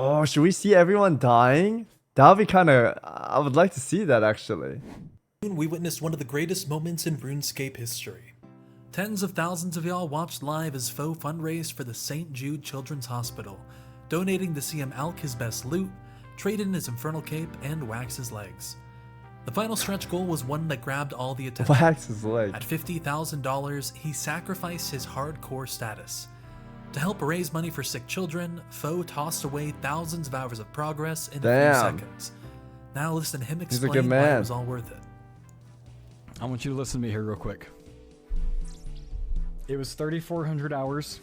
Oh, should we see everyone dying? That would be kind of... I would like to see that, actually. We witnessed one of the greatest moments in RuneScape history. Tens of thousands of y'all watched live as Foe fundraised for the St. Jude Children's Hospital, donating to see him alch his best loot, trade in his infernal cape, and wax his legs. The final stretch goal was one that grabbed all the attention. Wax his leg. At $50,000, he sacrificed his hardcore status. To help raise money for sick children, Foe tossed away thousands of hours of progress in a few seconds. Now listen to him explain why it was all worth it. I want you to listen to me here real quick. It was 3,400 hours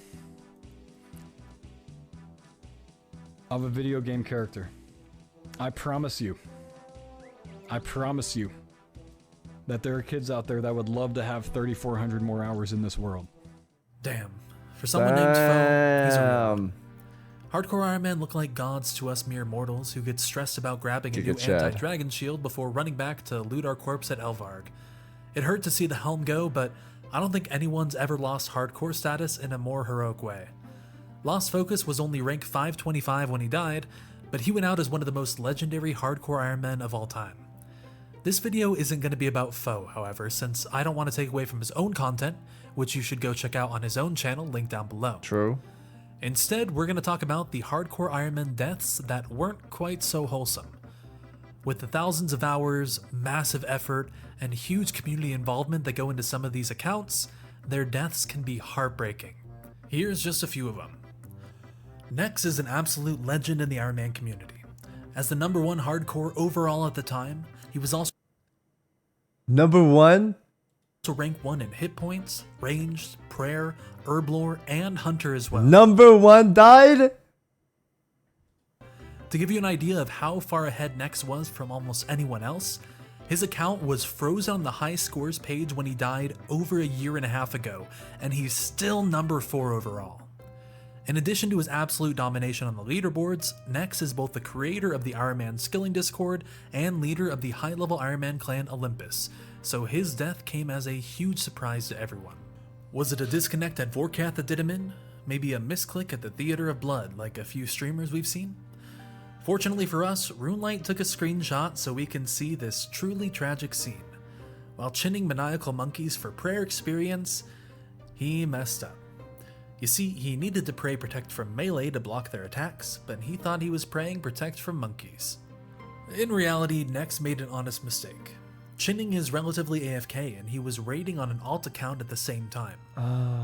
of a video game character. I promise you that there are kids out there that would love to have 3,400 more hours in this world. Damn. For someone named Foe, he's a real. Hardcore Iron Men look like gods to us mere mortals who get stressed about grabbing a new anti-dragon shield before running back to loot our corpse at Elvarg. It hurt to see the helm go, but I don't think anyone's ever lost hardcore status in a more heroic way. Lost Focus was only rank 525 when he died, but he went out as one of the most legendary hardcore Iron Men of all time. This video isn't going to be about Foe, however, since I don't want to take away from his own content, which you should go check out on his own channel, linked down below. True. Instead, we're going to talk about the hardcore Iron Man deaths that weren't quite so wholesome. With the thousands of hours, massive effort, and huge community involvement that go into some of these accounts, their deaths can be heartbreaking. Here's just a few of them. Nex is an absolute legend in the Iron Man community. As the #1 hardcore overall at the time, he was also #1? rank 1 in hit points, ranged, prayer, herblore, and hunter as well. #1 died? To give you an idea of how far ahead Nex was from almost anyone else, his account was frozen on the high scores page when he died over a year and a half ago, and he's still #4 overall. In addition to his absolute domination on the leaderboards, Nex is both the creator of the Iron Man Skilling Discord and leader of the high-level Iron Man clan Olympus, so his death came as a huge surprise to everyone. Was it a disconnect at Vorkath that did him in? Maybe a misclick at the Theater of Blood like a few streamers we've seen? Fortunately for us, RuneLite took a screenshot so we can see this truly tragic scene. While chinning maniacal monkeys for prayer experience, he messed up. You see, he needed to pray protect from melee to block their attacks, but he thought he was praying protect from monkeys. In reality, Nex made an honest mistake. Chinning is relatively AFK and he was raiding on an alt account at the same time.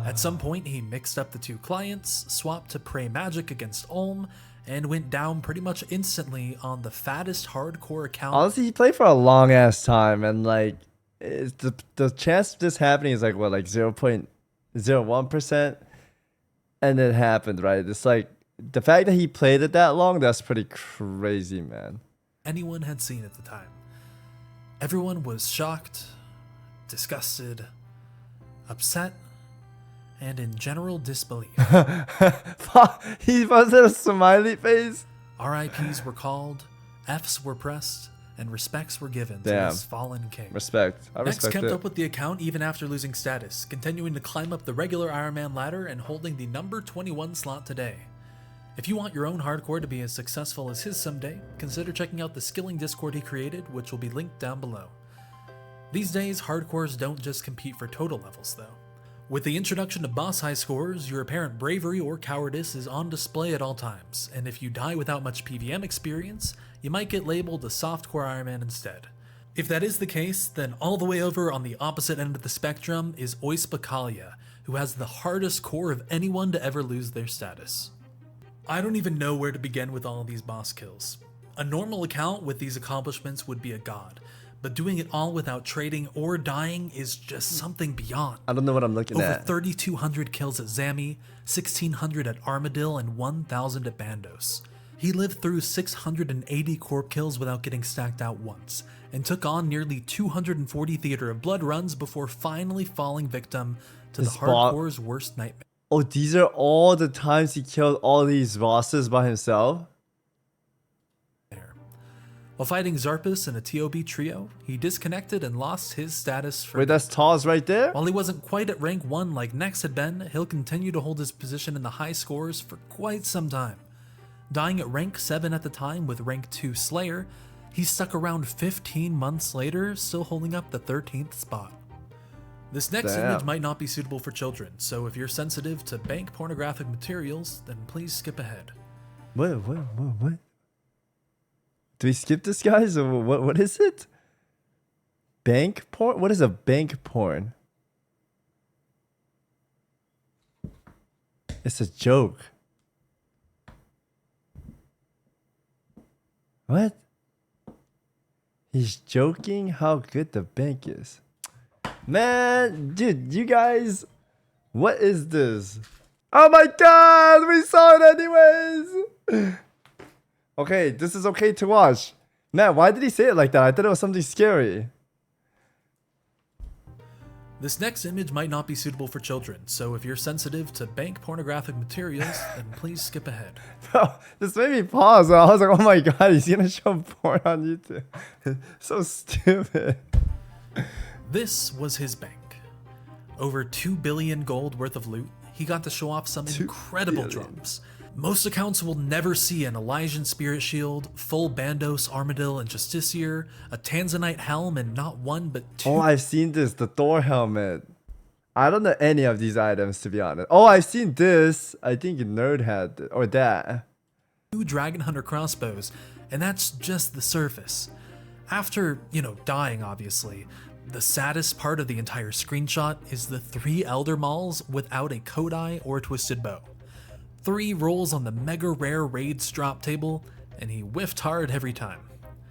At some point, he mixed up the two clients, swapped to pray magic against Ulm, and went down pretty much instantly on the fattest hardcore account. Honestly, he played for a long ass time, and like, the chance of this happening is like what, like 0.01%, and it happened, right? It's like the fact that he played it that long, that's pretty crazy, man. Anyone had seen at the time. Everyone was shocked, disgusted, upset, and in general disbelief. He wasn't a smiley face. RIPs were called, Fs were pressed, and respects were given to his fallen king. Respect. I Nex respect kept it. up with the account even after losing status, continuing to climb up the regular Iron Man ladder and holding the #21 slot today. If you want your own hardcore to be as successful as his someday, consider checking out the Skilling Discord he created, which will be linked down below. These days, hardcores don't just compete for total levels though. With the introduction of boss high scores, your apparent bravery or cowardice is on display at all times, and if you die without much PvM experience, you might get labeled a softcore Iron Man instead. If that is the case, then all the way over on the opposite end of the spectrum is Obalia, who has the hardest core of anyone to ever lose their status. I don't even know where to begin with all of these boss kills. A normal account with these accomplishments would be a god, but doing it all without trading or dying is just something beyond. I don't know what I'm looking Over at. 3,200 kills at Zami, 1,600 at Armadil, and 1,000 at Bandos. He lived through 680 corp kills without getting stacked out once, and took on nearly 240 Theater of Blood runs before finally falling victim to the hardcore's worst nightmare. Oh, these are all the times he killed all these bosses by himself? While fighting Zarpus in a TOB trio, he disconnected and lost his status for... Wait, that's Taz right there? While he wasn't quite at rank 1 like Nex had been, he'll continue to hold his position in the high scores for quite some time. Dying at rank 7 at the time with rank 2 Slayer, he stuck around 15 months later, still holding up the 13th spot. This next image might not be suitable for children, so if you're sensitive to bank pornographic materials, then please skip ahead. What? Do we skip this, guys? Or what is it? Bank porn? What is a bank porn? It's a joke. What? He's joking how good the bank is. Man, dude, you guys, what is this? Oh my god, we saw it anyways. Okay, this is okay to watch. Man, why did he say it like that? I thought it was something scary. This next image might not be suitable for children, so if you're sensitive to bank pornographic materials, then please skip ahead. Bro, this made me pause. I was like, oh my god, he's gonna show porn on YouTube. So stupid. This was his bank. Over 2 billion gold worth of loot, he got to show off some incredible drops. Most accounts will never see an Elysian Spirit Shield, full Bandos Armadillo and Justiciar, a Tanzanite helm, and not one but 2. Oh, I've seen this, the Thor helmet. I don't know any of these items, to be honest. Oh, I've seen this. I think Nerd had it, or that. 2 Dragon Hunter crossbows, and that's just the surface. After, dying obviously, the saddest part of the entire screenshot is the 3 Elder Mauls without a Kodai or Twisted Bow. 3 rolls on the mega rare raids drop table, and he whiffed hard every time.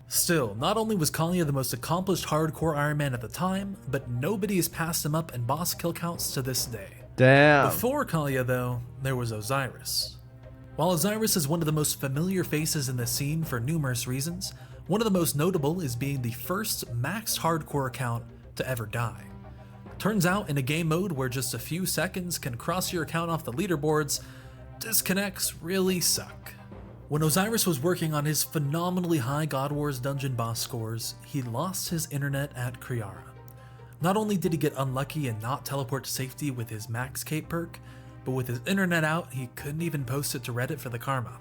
Still, not only was Kalia the most accomplished hardcore Iron Man at the time, but nobody has passed him up in boss kill counts to this day. Damn. Before Kalia though, there was Osiris. While Osiris is one of the most familiar faces in the scene for numerous reasons, one of the most notable is being the first maxed hardcore account to ever die. Turns out in a game mode where just a few seconds can cross your account off the leaderboards, disconnects really suck. When Osiris was working on his phenomenally high God Wars dungeon boss scores, he lost his internet at Kriara. Not only did he get unlucky and not teleport to safety with his max cape perk, but with his internet out, he couldn't even post it to Reddit for the karma.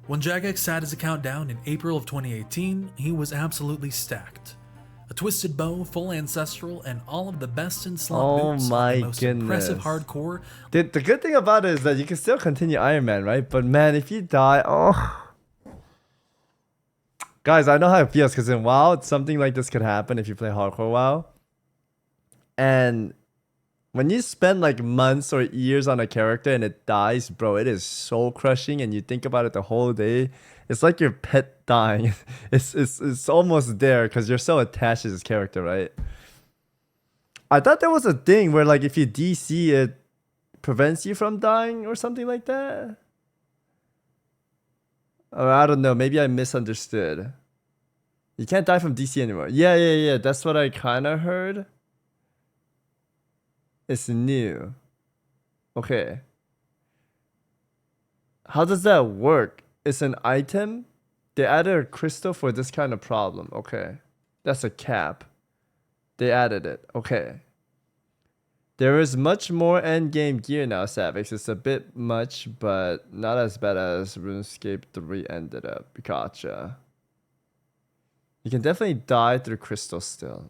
When Jagex sat his account down in April of 2018, he was absolutely stacked. A Twisted Bow, full Ancestral, and all of the best in slot boots are the most impressive hardcore. The good thing about it is that you can still continue Iron Man, right? But man, if you die, Guys, I know how it feels because in WoW, something like this could happen if you play hardcore WoW. And when you spend like months or years on a character and it dies, bro, it is so crushing and you think about it the whole day. It's like your pet dying. It's almost there because you're so attached to this character, right? I thought there was a thing where like if you DC, it prevents you from dying or something like that. Or I don't know. Maybe I misunderstood. You can't die from DC anymore. Yeah. That's what I kind of heard. It's new. Okay. How does that work? It's an item? They added a crystal for this kind of problem. Okay. That's a cap. They added it. Okay. There is much more endgame gear now, Savix. It's a bit much, but not as bad as RuneScape 3 ended up. Gotcha. You can definitely die through crystal still.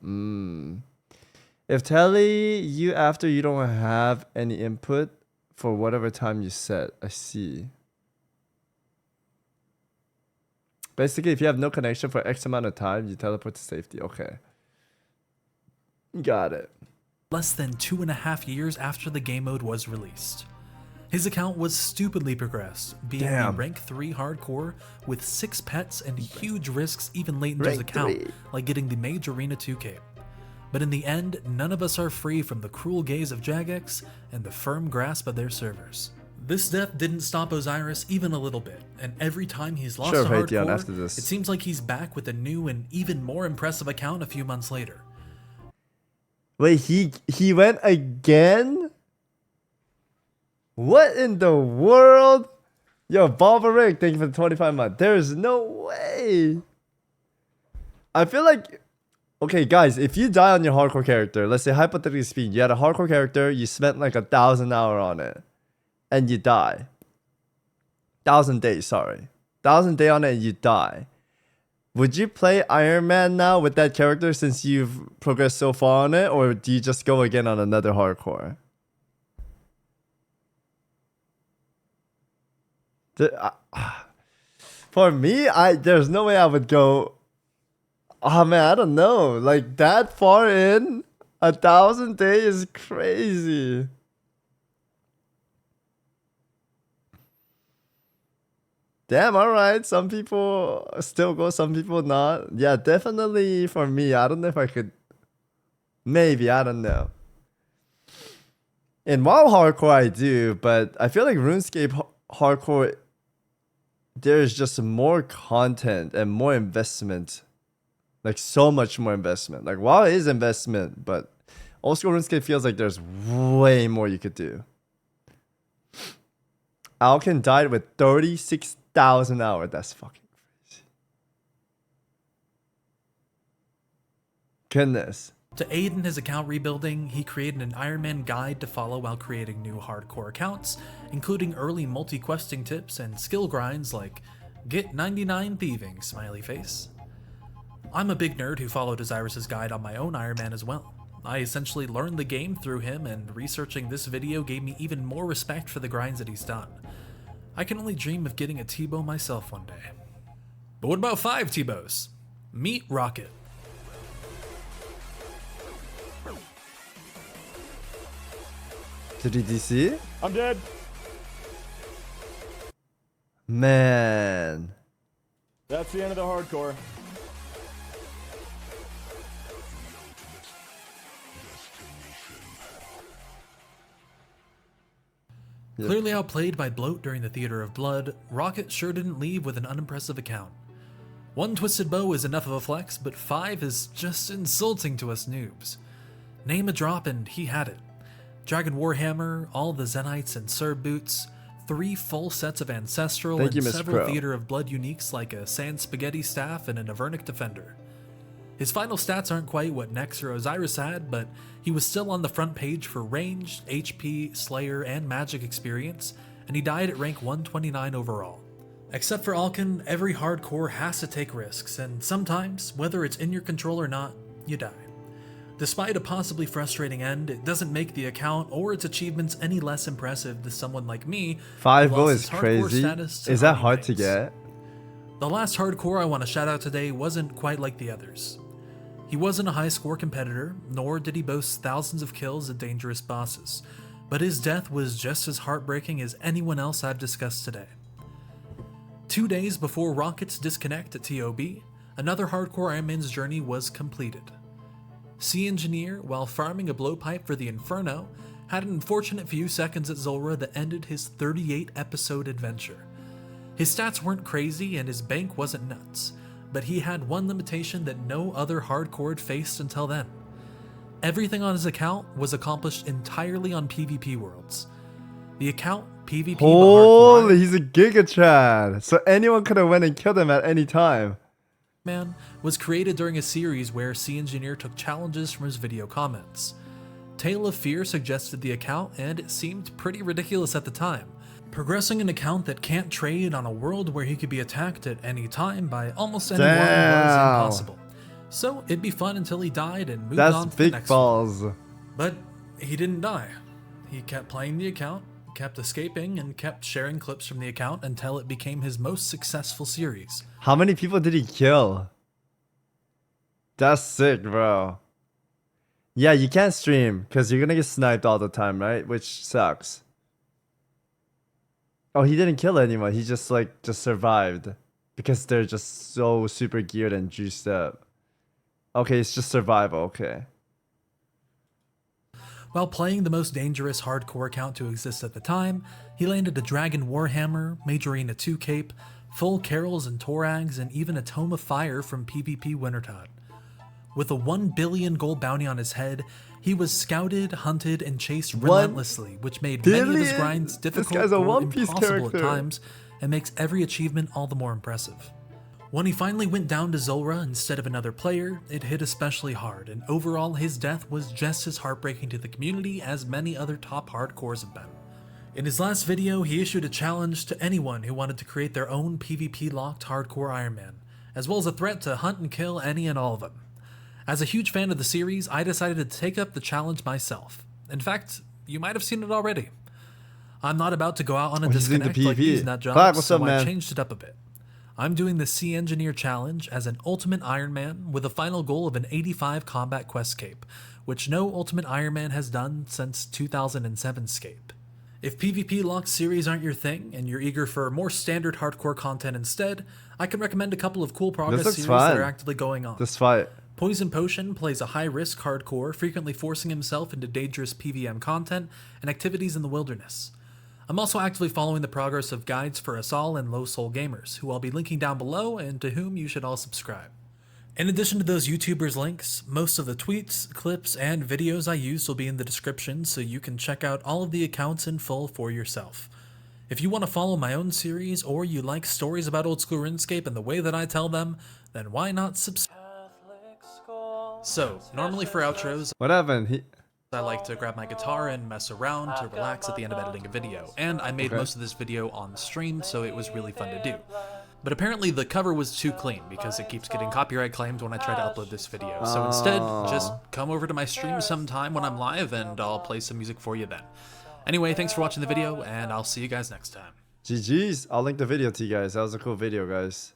If telly you after you don't have any input for whatever time you set. I see. Basically, if you have no connection for X amount of time, you teleport to safety. Okay. Got it. Less than 2.5 years after the game mode was released. His account was stupidly progressed, being a rank 3 hardcore with 6 pets and huge risks even late into his account, like getting the Mage Arena 2 cape. But in the end, none of us are free from the cruel gaze of Jagex and the firm grasp of their servers. This death didn't stop Osiris even a little bit, and every time he's lost a hardcore, it seems like he's back with a new and even more impressive account a few months later. Wait, he went again? What in the world? Yo, Barbaric, thank you for the 25 months. There's no way. I feel like, okay, guys, if you die on your hardcore character, let's say hypothetically speaking, you had a hardcore character, you spent like 1,000 hours on it, and you die. 1,000 days, sorry. 1,000 day on it and you die. Would you play Iron Man now with that character since you've progressed so far on it, or do you just go again on another hardcore? For me, there's no way I would go. Oh man, I don't know. Like that far in, 1,000 days is crazy. Damn, alright. Some people still go, some people not. Yeah, definitely for me. I don't know if I could. Maybe, I don't know. In WoW hardcore, I do, but I feel like RuneScape hardcore, there's just more content and more investment. Like so much more investment. Like WoW is investment, but old school RuneScape feels like there's way more you could do. Alkin died with 36,000 hours. That's fucking crazy. Goodness. To aid in his account rebuilding, he created an Iron Man guide to follow while creating new hardcore accounts, including early multi-questing tips and skill grinds like get 99 thieving, smiley face. I'm a big nerd who followed Osiris's guide on my own Iron Man as well. I essentially learned the game through him, and researching this video gave me even more respect for the grinds that he's done. I can only dream of getting a T-bow myself one day. But what about 5 T-bows? Meet Rocket. Did he DC? I'm dead. Man. That's the end of the hardcore. Clearly outplayed by bloat during the Theater of Blood, Rocket sure didn't leave with an unimpressive account. 1 twisted bow is enough of a flex, but 5 is just insulting to us noobs. Name a drop and he had it. Dragon Warhammer, all the Zenites and Serb boots, 3 full sets of Ancestral, Thank you, and Mr. several Pro. Theater of Blood uniques like a Sand Spaghetti Staff and an Avernic Defender. His final stats aren't quite what Nex or Osiris had, but he was still on the front page for range, HP, Slayer, and Magic experience, and he died at rank 129 overall. Except for Alkin, every hardcore has to take risks, and sometimes, whether it's in your control or not, you die. Despite a possibly frustrating end, it doesn't make the account or its achievements any less impressive to someone like me. 5 who bow lost is his hardcore crazy. status to Is that Army hard to ranks. get? The last hardcore I want to shout out today wasn't quite like the others. He wasn't a high score competitor, nor did he boast thousands of kills at dangerous bosses, but his death was just as heartbreaking as anyone else I've discussed today. 2 days before Rocket's disconnect at TOB, another hardcore Iron Man's journey was completed. Sea Engineer, while farming a blowpipe for the Inferno, had an unfortunate few seconds at Zulrah that ended his 38-episode adventure. His stats weren't crazy and his bank wasn't nuts, but he had one limitation that no other hardcore had faced until then. Everything on his account was accomplished entirely on PvP worlds. The account PvP Holy, he's a Giga Chad. So anyone could have went and killed him at any time. Man was created during a series where Sea Engineer took challenges from his video comments. Tale of Fear suggested the account, and it seemed pretty ridiculous at the time. Progressing an account that can't trade on a world where he could be attacked at any time by almost anyone was Damn. impossible. So it'd be fun until he died and moved That's on to the big next balls. one. But he didn't die. He kept playing the account, kept escaping, and kept sharing clips from the account until it became his most successful series. How many people did he kill? That's sick, bro. Yeah, you can't stream because you're gonna get sniped all the time, right? Which sucks. Oh, he didn't kill anyone. He just survived because they're just so super geared and juiced up. Okay, it's just survival. Okay. While playing the most dangerous hardcore account to exist at the time, he landed a Dragon Warhammer, Majorina 2 cape, full Carols and Torags, and even a Tome of Fire from PvP Wintertide. With a 1 billion gold bounty on his head, he was scouted, hunted, and chased relentlessly, which made many of his billion? grinds This difficult guy's a or One Piece impossible at character. times, and makes every achievement all the more impressive. When he finally went down to Zulrah instead of another player, it hit especially hard, and overall his death was just as heartbreaking to the community as many other top hardcores have been. In his last video, he issued a challenge to anyone who wanted to create their own PvP-locked hardcore Iron Man, as well as a threat to hunt and kill any and all of them. As a huge fan of the series, I decided to take up the challenge myself. In fact, you might have seen it already. I'm not about to go out on a disconnect like these nutjobs, so I changed it up a bit. I'm doing the Sea Engineer Challenge as an Ultimate Iron Man with a final goal of an 85 Combat Quest Cape, which no Ultimate Iron Man has done since 2007 Scape. If PvP locked series aren't your thing, and you're eager for more standard hardcore content instead, I can recommend a couple of cool progress series that are actively going on. This fight. Poison Potion plays a high-risk hardcore, frequently forcing himself into dangerous PvM content and activities in the wilderness. I'm also actively following the progress of guides for us all and low soul gamers, who I'll be linking down below and to whom you should all subscribe. In addition to those YouTubers' links, most of the tweets, clips, and videos I use will be in the description, so you can check out all of the accounts in full for yourself. If you want to follow my own series, or you like stories about old school RuneScape and the way that I tell them, then why not subscribe? So, normally for outros, What happened? I like to grab my guitar and mess around to relax at the end of editing a video, and I made most of this video on stream, so it was really fun to do. But apparently the cover was too clean because it keeps getting copyright claimed when I try to upload this video, so instead, just come over to my stream sometime when I'm live and I'll play some music for you then. Anyway, thanks for watching the video, and I'll see you guys next time. GG's. I'll link the video to you guys. That was a cool video, guys.